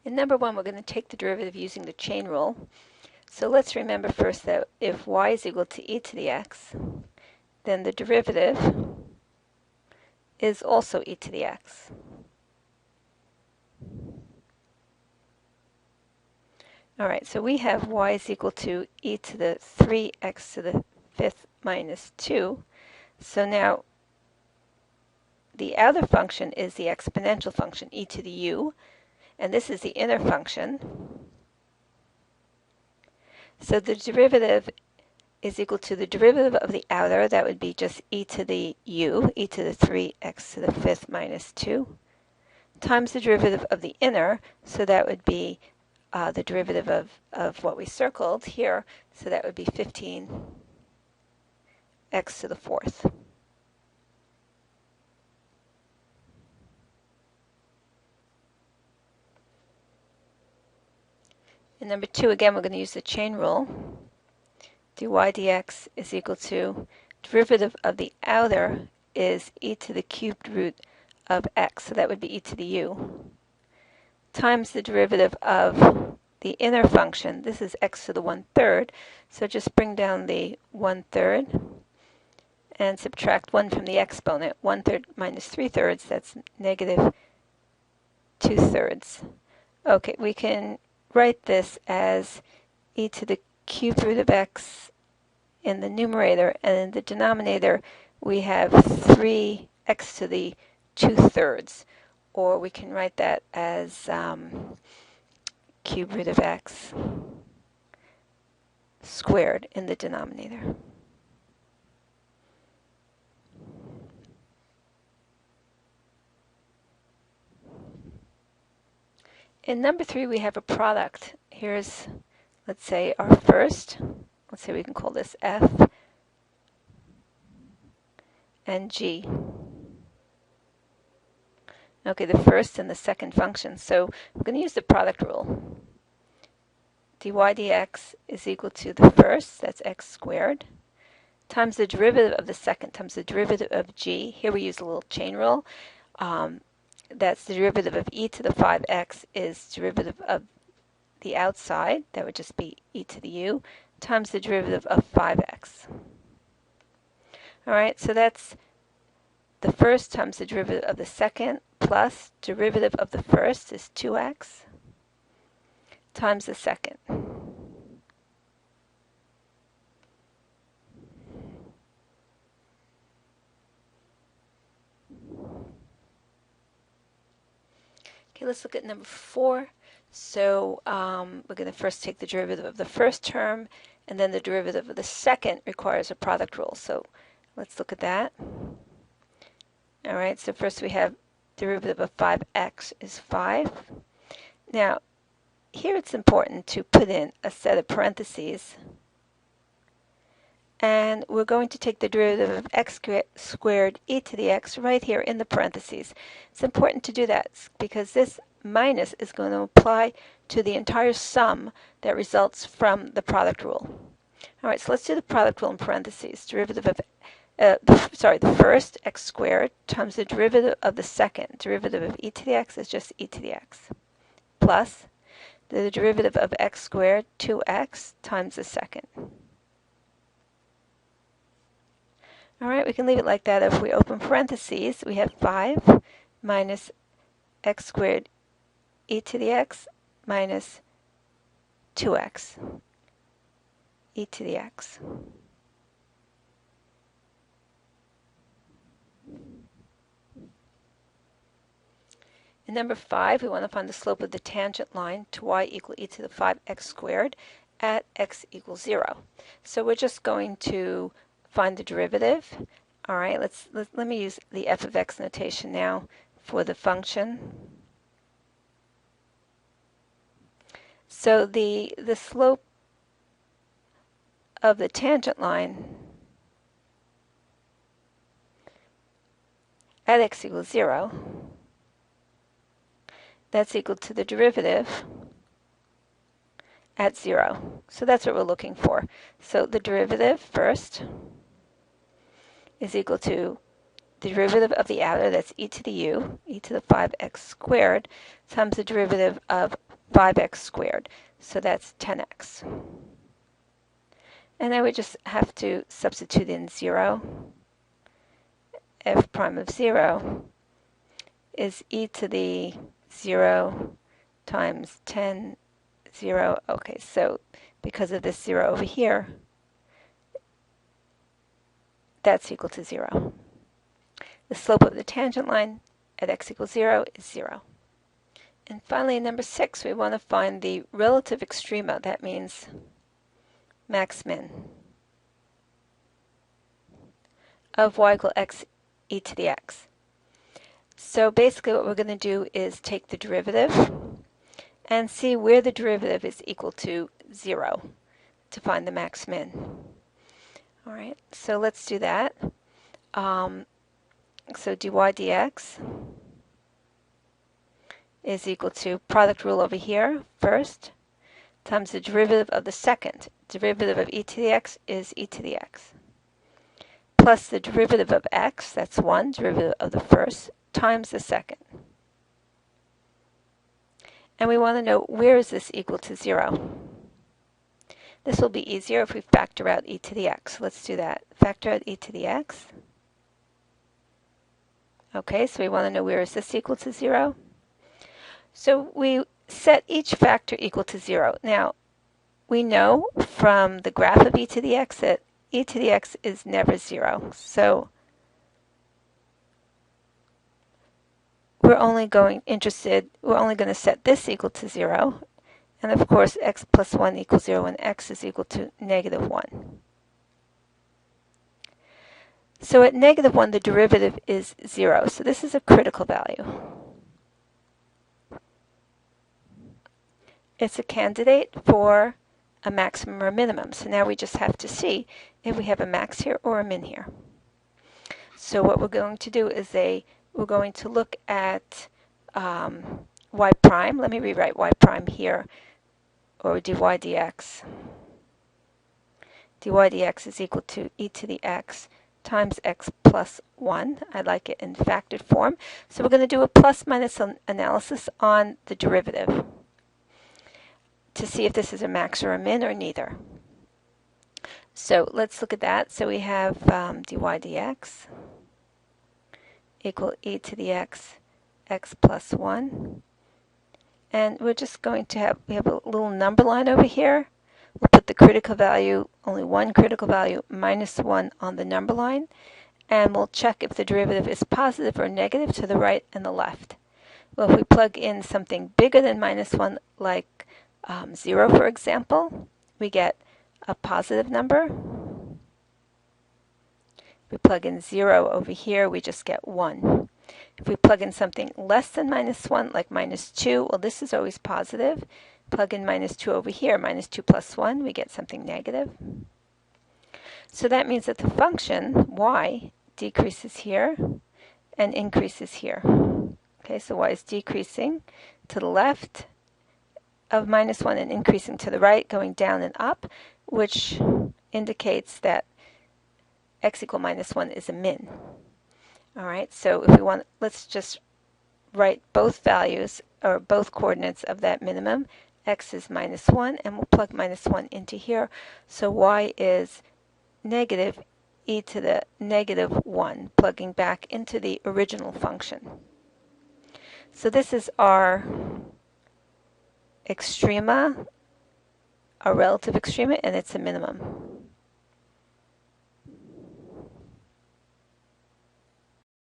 In number 1, we're going to take the derivative using the chain rule. So let's remember first that if y is equal to e to the x, then the derivative is also e to the x. All right, so we have y is equal to e to the 3x to the 5th minus 2. So now the outer function is the exponential function, e to the u, and this is the inner function. So the derivative is equal to the derivative of the outer, that would be just e to the u, e to the 3x to the 5th minus 2, times the derivative of the inner, so that would be the derivative of what we circled here, so that would be 15x to the 4th. In number 2, again, we're going to use the chain rule. dy dx is equal to derivative of the outer is e to the cubed root of x, so that would be e to the u, times the derivative of the inner function. This is x to the 1/3, so just bring down the 1/3 and subtract 1 from the exponent. 1/3 minus 3/3, that's negative 2/3. Okay, we can write this as e to the cubed root of x in the numerator, and in the denominator we have 3x to the 2/3, or we can write that as cube root of x squared in the denominator. In number 3, we have a product. Here's, let's say, our first. Let's say we can call this f and g. Okay, the first and the second function. So we're going to use the product rule. dy dx is equal to the first, that's x squared, times the derivative of the second, times the derivative of g. Here we use a little chain rule. That's the derivative of e to the 5x is derivative of the outside, that would just be e to the u, times the derivative of 5x. All right, so that's the first times the derivative of the second plus derivative of the first is 2x times the second. Okay, let's look at number 4. So we're going to first take the derivative of the first term, and then the derivative of the second requires a product rule. So let's look at that. All right, so first we have derivative of 5x is 5. Now, here it's important to put in a set of parentheses, and we're going to take the derivative of x squared e to the x right here in the parentheses. It's important to do that because this minus is going to apply to the entire sum that results from the product rule. All right, so let's do the product rule in parentheses. Derivative of the first, x squared, times the derivative of the second. Derivative of e to the x is just e to the x, plus the derivative of x squared, 2x, times the second. All right, we can leave it like that. If we open parentheses, we have 5 minus x squared e to the x minus 2x e to the x. In number 5, we want to find the slope of the tangent line to y equal e to the 5x squared at x equals 0. So we're just going to find the derivative. All right, let me use the f of x notation now for the function. So the slope of the tangent line at x equals 0, that's equal to the derivative at 0. So that's what we're looking for. So the derivative first is equal to the derivative of the outer, that's e to the u, e to the 5x squared, times the derivative of 5x squared. So that's 10x. And I would just have to substitute in 0. F prime of 0 is e to the 0 times 10, 0. Okay, so because of this 0 over here, that's equal to 0. The slope of the tangent line at x equals 0 is 0. And finally, number 6, we want to find the relative extrema. That means max min of y equal x e to the x. So basically what we're going to do is take the derivative and see where the derivative is equal to 0 to find the max min. All right, so let's do that. So dy dx is equal to product rule over here first times the derivative of the second. Derivative of e to the x is e to the x. Plus the derivative of x, that's 1, derivative of the first, times the second. And we want to know where is this equal to 0. This will be easier if we factor out e to the x. Let's do that. Factor out e to the x. Okay, so we want to know where is this equal to 0. So we set each factor equal to 0. Now, we know from the graph of e to the x that e to the x is never 0. So we're only going to set this equal to 0. And of course, x plus 1 equals 0 when x is equal to negative 1. So at negative 1, the derivative is 0. So this is a critical value. It's a candidate for a maximum or minimum. So now we just have to see if we have a max here or a min here. So what we're going to do is we're going to look at y prime. Let me rewrite y prime here, or dy dx. dy dx is equal to e to the x times x plus 1. I like it in factored form. So we're going to do a plus minus analysis on the derivative to see if this is a max or a min or neither. So let's look at that. So we have dy dx equal e to the x, x plus 1. And we're just going to we have a little number line over here. We'll put the critical value, only one critical value, minus 1 on the number line. And we'll check if the derivative is positive or negative to the right and the left. Well, if we plug in something bigger than minus 1, like 0, for example, we get a positive number. If we plug in 0 over here, we just get 1. If we plug in something less than minus 1, like minus 2, well, this is always positive. Plug in minus 2 over here, minus 2 plus 1, we get something negative. So that means that the function y decreases here and increases here. Okay, so y is decreasing to the left of minus 1 and increasing to the right, going down and up, which indicates that x equal minus 1 is a min. All right, so if we want, let's just write both values or both coordinates of that minimum. X is minus 1, and we'll plug minus 1 into here. So y is negative e to the negative 1, plugging back into the original function. So this is our extrema, our relative extrema, and it's a minimum.